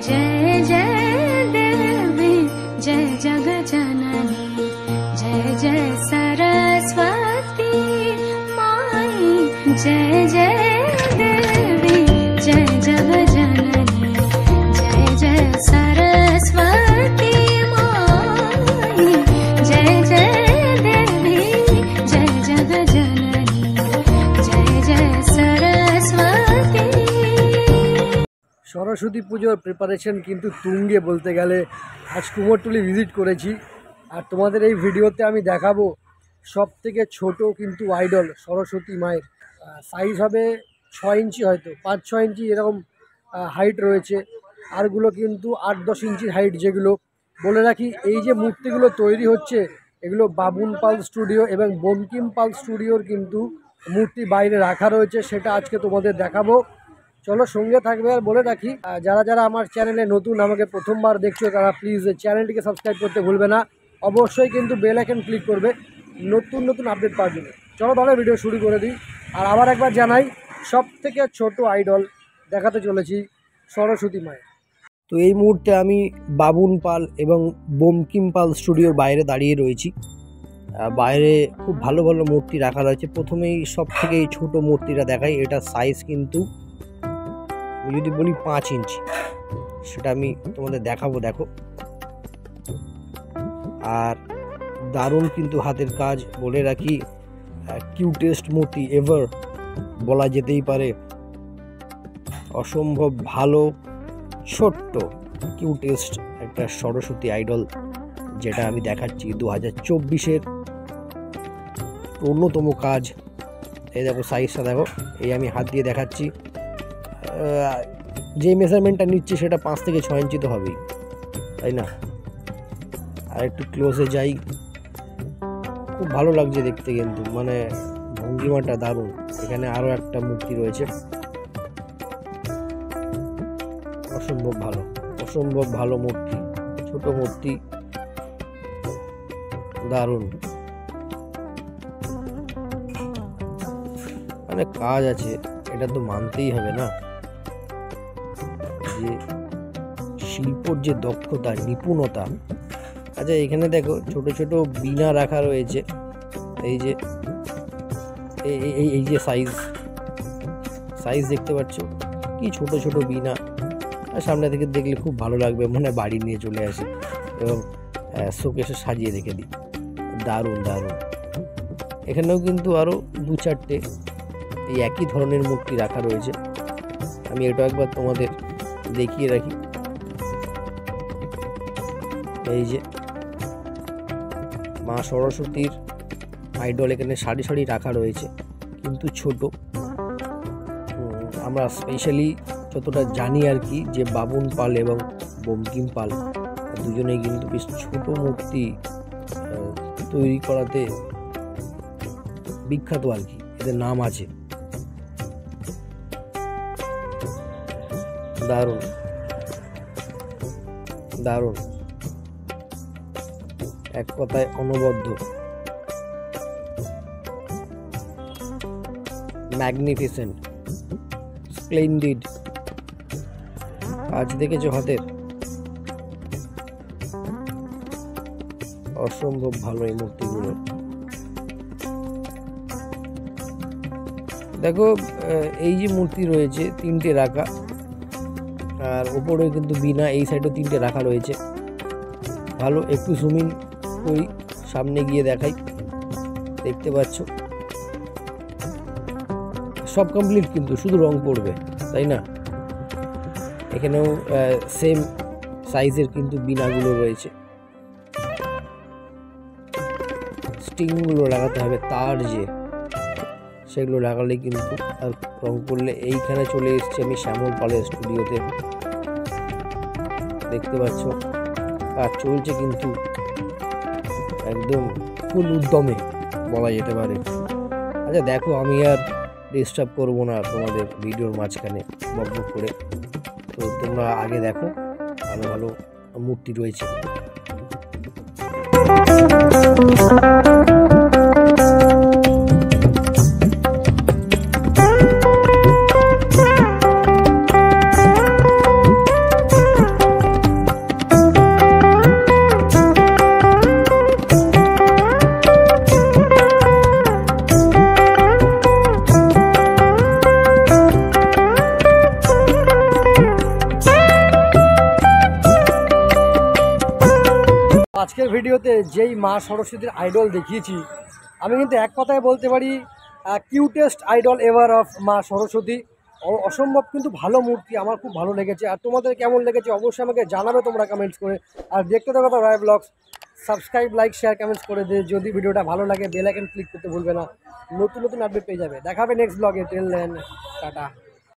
जय जय देवी जय जगजननी जय जय सरस्वती माई जय जय देवी जय जगजननी जय जय सरस्वती माई जय जय देवी जय जगजननी जय जय सरस्वती। सरस्वती पुजोर प्रिपारेशन किन्तु तुंगे बोलते गेले आज कुमोरटुली विजिट करेছি আর তোমাদের এই ভিডিওতে আমি দেখাবো সবথেকে ছোট কিন্তু আইডল সরস্বতী মায়ের সাইজ হবে 6 ইঞ্চি হয়তো 5-6 ইঞ্চি এরকম হাইট রয়েছে আরগুলো কিন্তু 8-10 ইঞ্চির হাইট যেগুলো বলে রাখি এই যে মূর্তিগুলো তৈরি হচ্ছে এগুলো বাবুন পাল স্টুডিও এবং বঙ্কিম পাল স্টুডিওর কিন্তু মূর্তি বাইরে রাখা রয়েছে সেটা আজকে তোমাদের দেখাবো। চলো সঙ্গে থাকবে আর বলে রাখি যারা যারা আমার চ্যানেলে নতুন আমাকে প্রথমবার দেখছো তারা প্লিজ চ্যানেলটিকে সাবস্ক্রাইব করতে ভুলবে না, অবশ্যই কিন্তু বেল আইকন ক্লিক করবে নতুন নতুন আপডেট পাওয়ার জন্য। চলো তাহলে ভিডিও শুরু করে দিই। আর আবার একবার জানাই সবথেকে ছোট আইডল দেখাতে চলেছি সরস্বতী মায়ের। তো এই মুহূর্তে আমি বাবুন পাল এবং বঙ্কিম পাল স্টুডিওর বাইরে দাঁড়িয়ে রয়েছি। বাইরে খুব ভালো ভালো মূর্তি রাখা রয়েছে। প্রথমেই সবথেকে এই ছোটো মূর্তিটা দেখাই, এটা সাইজ কিন্তু যদি বলি 5 ইঞ্চি, সেটা আমি তোমাদের দেখাবো। দেখো আর দারুণ কিন্তু হাতের কাজ, বলে রাখি কিউটেস্ট মূর্তি এভার বলা যেতেই পারে। অসম্ভব ভালো ছোট্ট কিউটেস্ট একটা সরস্বতী আইডল যেটা আমি দেখাচ্ছি 2024-এর অন্যতম কাজ। এই দেখো সাইজটা দেখো, এই আমি হাত দিয়ে দেখাচ্ছি। যে মেজারমেন্টটা নিচ্ছি সেটা 5 থেকে 6 ইঞ্চি তো হবেই, তাই না? আর একটু ক্লোজে যাই, খুব ভালো লাগছে দেখতে কিন্তু, মানে ভঙ্গিমাটা দারুণ। এখানে আরও একটা মূর্তি রয়েছে, অসম্ভব ভালো মূর্তি, ছোট মূর্তি, দারুণ। মানে কাজ আছে, এটা তো মানতেই হবে না যে শিল্পর যে দক্ষতা নিপুণতা। আচ্ছা এখানে দেখো ছোট ছোট বীণা রাখা রয়েছে, এই যে এই যে সাইজ দেখতে পাচ্ছ, কি ছোট ছোট বীণা। আর সামনে থেকে দেখলে খুব ভালো লাগবে, মনে হয় বাড়ি নিয়ে চলে আসে এবং শোকেসে সাজিয়ে রেখে দিই। দারুণ দারুণ। এখানেও কিন্তু আরও 2-4টে এই একই ধরনের মূর্তি রাখা রয়েছে। আমি এটা একবার তোমাদের দেখিয়ে রাখি। এই যে মা সরস্বতীর আইডল এখানে সারি সারি রাখা রয়েছে, কিন্তু ছোট। আমরা স্পেশালি যতটা জানি আর কি, যে বাবুন পাল এবং বঙ্কিম পাল দুজনেই কিন্তু বেশ ছোট মূর্তি তৈরি করাতে বিখ্যাত আর কি, এদের নাম আছে। দারুণ দারুণ, এক কথায় অনবদ্য, ম্যাগনিফিসেন্ট, স্প্লেন্ডিড। কাজ দেখেছো হাতের, অসম্ভব ভালো এই মূর্তিগুলো। দেখো এই যে মূর্তি রয়েছে 3টে রাখা, আর ওপরেও কিন্তু বিনা, এই সাইডেও 3টে রাখা রয়েছে। ভালো, একটু জুমিং করি, সামনে গিয়ে দেখাই। দেখতে পাচ্ছ সব কমপ্লিট, কিন্তু শুধু রং পড়বে, তাই না? এখানেও সেম সাইজের কিন্তু বিনাগুলো রয়েছে। স্টিংগুলো লাগাতে হবে, তার যে সেগুলো লাগালে কিন্তু আর রং করলে। এইখানে চলে এসেছি আমি শ্যামল পালের স্টুডিওতে, দেখতে পাচ্ছ কাজ চলছে কিন্তু একদম ফুল উদ্যমে বলা যেতে পারে। আচ্ছা দেখো, আমি আর ডিস্টার্ব করবো না তোমাদের ভিডিওর মাঝখানে বকবক করে, তো তোমরা আগে দেখো, ভালো ভালো মূর্তি রয়েছে। আজকের ভিডিওতে যেই মা সরস্বতীর আইডল দেখিয়েছি, আমি কিন্তু এক কথায় বলতে পারি কিউটেস্ট আইডল এভার অফ মা সরস্বতী। অসম্ভব কিন্তু ভালো মূর্তি, আমার খুব ভালো লেগেছে। আর তোমাদের কেমন লেগেছে অবশ্যই আমাকে জানাবে তোমরা কমেন্টস করে। আর দেখতে থাকো Roy vlogs, subscribe, like, share, comments করে দে। যদি ভিডিওটা ভালো লাগে বেল আইকন ক্লিক করতে ভুলবে না, নতুন নতুন আপডেট পেয়ে যাবে। দেখাবে নেক্সট ব্লগে। Till then, tata.